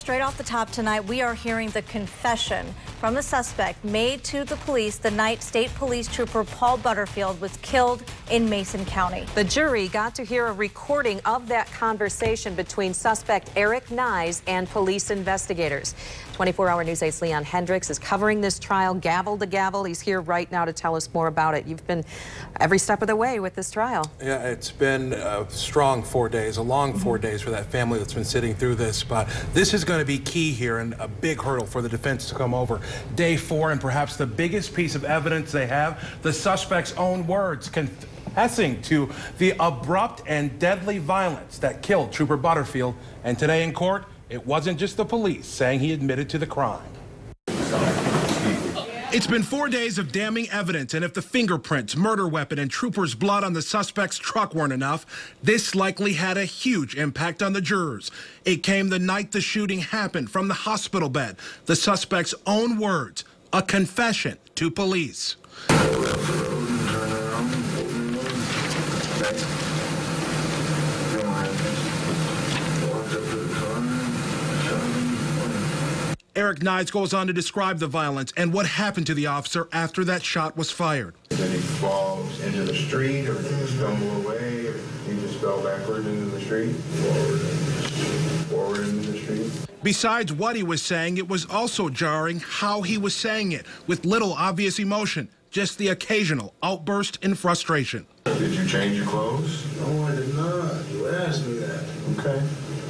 straight off the top tonight, we are hearing the confession from the suspect made to the police the night State Police Trooper Paul Butterfield was killed in Mason County. The jury got to hear a recording of that conversation between suspect Eric Knysz and police investigators. 24-hour News 8's Leon Hendricks is covering this trial gavel to gavel. He's here right now to tell us more about it. You've been every step of the way with this trial. Yeah, it's been a strong 4 days, a long 4 days for that family that's been sitting through this. But this is going to be key here and a big hurdle for the defense to come over. Day 4, and perhaps the biggest piece of evidence they have, the suspect's own words confessing to the abrupt and deadly violence that killed Trooper Butterfield. And today in court, it wasn't just the police saying he admitted to the crime. It's been 4 days of damning evidence, and if the fingerprints, murder weapon, and Trooper's blood on the suspect's truck weren't enough, this likely had a huge impact on the jurors. It came the night the shooting happened from the hospital bed. The suspect's own words, a confession to police. Eric Knysz goes on to describe the violence and what happened to the officer after that shot was fired. Then he falls into the street, or did he stumble away, or he just fell backwards into the street? Forward into the street. Besides what he was saying, it was also jarring how he was saying it, with little obvious emotion, just the occasional outburst in frustration. Did you change your clothes? No, I did not. You asked me that. Okay.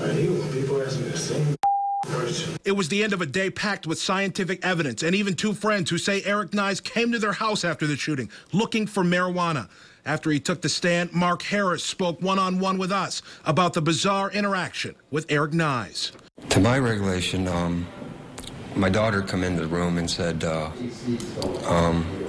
I hate when people ask me the same question. It was the end of a day packed with scientific evidence, and even two friends who say Eric Knysz came to their house after the shooting looking for marijuana. After he took the stand, Mark Harris spoke one-on-one with us about the bizarre interaction with Eric Knysz. To my regulation, my daughter come into the room and said,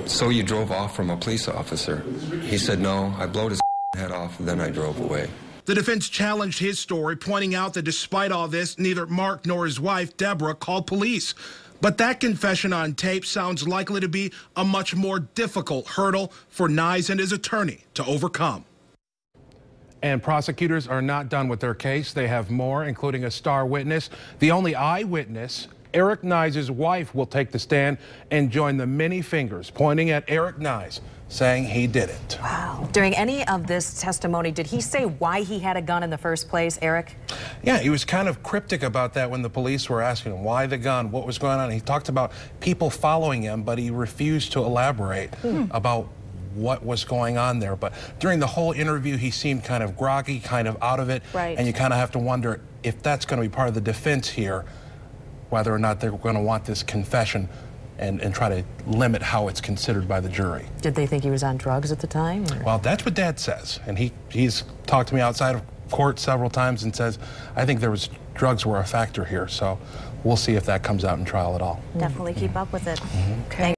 so you drove off from a police officer? He said, no, I blowed his head off, and then I drove away. The defense challenged his story, pointing out that despite all this, neither Mark nor his wife, Deborah, called police. But that confession on tape sounds likely to be a much more difficult hurdle for Knysz and his attorney to overcome. And prosecutors are not done with their case. They have more, including a star witness. The only eyewitness, Eric Knysz's wife, will take the stand and join the many fingers pointing at Eric Knysz, saying he did it. Wow. During any of this testimony, did he say why he had a gun in the first place, Eric? Yeah, he was kind of cryptic about that when the police were asking him why the gun, what was going on. He talked about people following him, but he refused to elaborate about what was going on there. But during the whole interview, he seemed kind of groggy, kind of out of it. Right. And you kind of have to wonder if that's going to be part of the defense here, whether or not they're going to want this confession and try to limit how it's considered by the jury. Did they think he was on drugs at the time? Or? Well, that's what Dad says. And he's talked to me outside of court several times and says, I think drugs were a factor here. So we'll see if that comes out in trial at all. Definitely keep up with it. Okay.